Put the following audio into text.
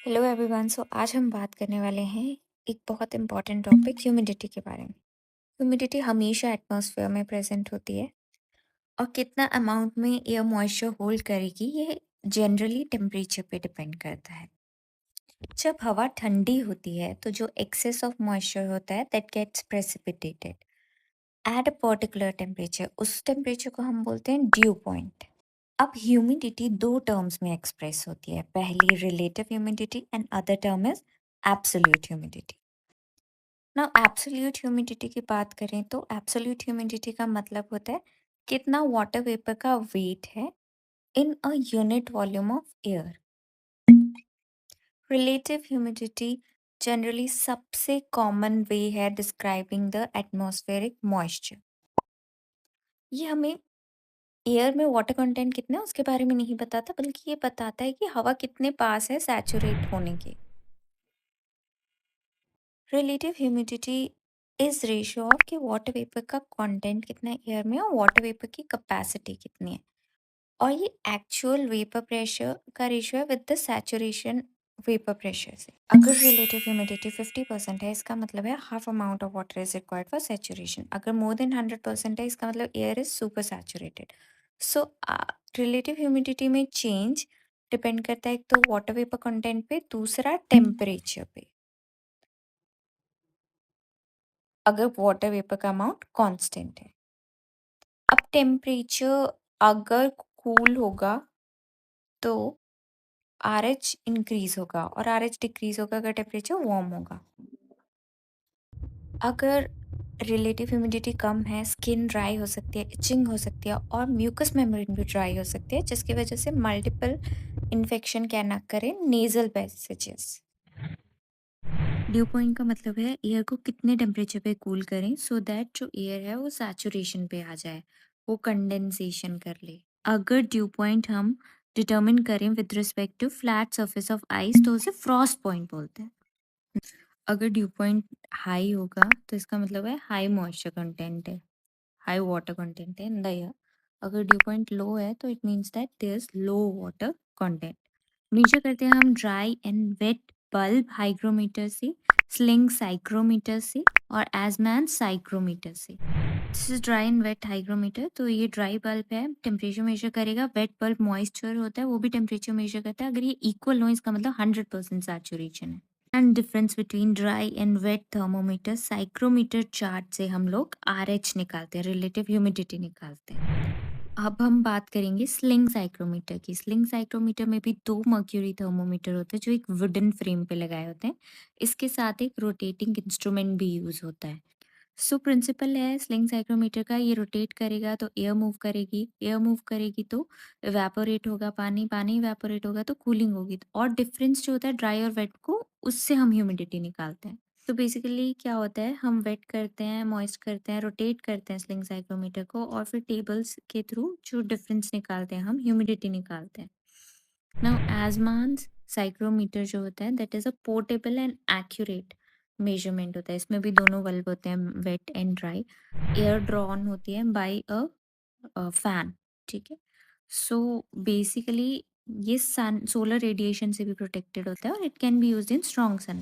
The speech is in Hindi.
Hello everyone. आज हम बात करने वाले हैं एक बहुत इम्पॉर्टेंट टॉपिक ह्यूमिडिटी के बारे में। ह्यूमिडिटी हमेशा एटमॉस्फेयर में प्रेजेंट होती है और कितना अमाउंट में एयर मॉइस्चर होल्ड करेगी ये जनरली टेम्परेचर पे डिपेंड करता है। जब हवा ठंडी होती है तो जो एक्सेस ऑफ मॉइस्चर होता है that gets precipitated at a particular temperature. उस टेम्परेचर को हम बोलते हैं ड्यू पॉइंट। अब ह्यूमिडिटी दो टर्म्स में एक्सप्रेस होती है, पहली relative humidity and other term is absolute humidity. ना एब्सोल्यूट ह्यूमिडिटी की बात करें तो एब्सोल्यूट ह्यूमिडिटी का मतलब होता है कितना वाटर वेपर का वेट है in a unit volume of air. Relative humidity generally सबसे कॉमन वे है डिस्क्राइबिंग द एटमॉस्फेरिक मॉइस्चर। ये हमें एयर में वाटर कंटेंट कितना है उसके बारे में नहीं बताता, बल्कि ये बताता है कि हवा कितने पास है सैचुरेट होने के। Relative humidity is ratio of कि वाटर वेपर का कंटेंट कितना है एयर में और वाटर वेपर की कैपेसिटी कितनी है। और ये एक्चुअल वेपर प्रेशर का रेशियो है with the saturation vapour pressure से। अगर रिलेटिव ह्यूमिडिटी 50% है इसका मतलब है half amount of water is required for saturation. अगर मोर देन 100% है इसका मतलब air is super saturated. So relative humidity में चेंज डिपेंड करता है एक तो वाटर वेपर कंटेंट पे, दूसरा टेम्परेचर पे। अगर वाटर वेपर का अमाउंट कांस्टेंट है। अब टेम्परेचर अगर कूल होगा तो आरएच इंक्रीज होगा और आरएच डिक्रीज होगा अगर टेम्परेचर वार्म होगा। अगर रिलेटिव ह्यूमिडिटी कम है स्किन ड्राई हो सकती है, इचिंग हो सकती है और म्यूकस मेम्ब्रेन भी ड्राई हो सकती है, जिसकी वजह से मल्टीपल इन्फेक्शन क्या ना करें नेजल पैसेजेस। ड्यू पॉइंट का मतलब है एयर को कितने टेम्परेचर पे कूल करें सो दैट जो एयर है वो सैचुरेशन पे आ जाए, वो कंडेंसेशन कर ले। अगर ड्यू पॉइंट हम डिटर्मिन करें with respect to flat surface of ice तो उसे फ्रॉस्ट पॉइंट बोलते हैं। अगर ड्यू पॉइंट हाई होगा तो इसका मतलब है हाई मॉइस्चर कंटेंट है, हाई वाटर कंटेंट है इन द एयर। अगर ड्यू पॉइंट लो है तो it means that there is low water content. Measure करते हैं हम dry and wet bulb hygrometer से, स्लिंग साइक्रोमीटर से और एजमैन साइक्रोमीटर से। This is dry and wet hygrometer. तो ये ड्राई बल्ब है, टेम्परेचर मेजर करेगा। वेट बल्ब मॉइस्चर होता है, वो भी टेम्परेचर मेजर करता है। अगर ये इक्वल हो इसका मतलब 100% सैचुरेशन है। And difference between dry and wet thermometer, psychrometer chart से हम लोग आरएच निकालते हैं, रिलेटिव ह्यूमिडिटी निकालते हैं। अब हम बात करेंगे स्लिंग साइक्रोमीटर की। स्लिंग साइक्रोमीटर में भी दो मर्क्यूरी थर्मोमीटर होते हैं जो एक वुडन फ्रेम पे लगाए होते हैं। इसके साथ एक रोटेटिंग इंस्ट्रूमेंट भी यूज होता है। सो प्रिंसिपल है स्लिंग साइक्रोमीटर का, ये रोटेट करेगा तो एयर मूव करेगी, एयर मूव करेगी तो इवेपोरेट होगा पानी, पानी इवेपोरेट होगा तो कूलिंग होगी। और डिफरेंस जो होता है ड्राई और वेट को, उससे हम ह्यूमिडिटी निकालते हैं। तो बेसिकली क्या होता है, हम वेट करते हैं, मॉइस्ट करते हैं, रोटेट करते हैं स्लिंग साइक्रोमीटर को और फिर टेबल्स के थ्रू जो डिफरेंस निकालते हैं हम ह्यूमिडिटी निकालते हैं। नाउ एजमान्स साइक्रोमीटर जो होता है that is a portable and accurate measurement होता है। इसमें भी दोनों बल्ब होते हैं, wet and dry. Air drawn होती है बाय अ फैन। ठीक है। सो बेसिकली ये सन सोलर रेडिएशन से भी प्रोटेक्टेड होता है और it can be used in strong sun.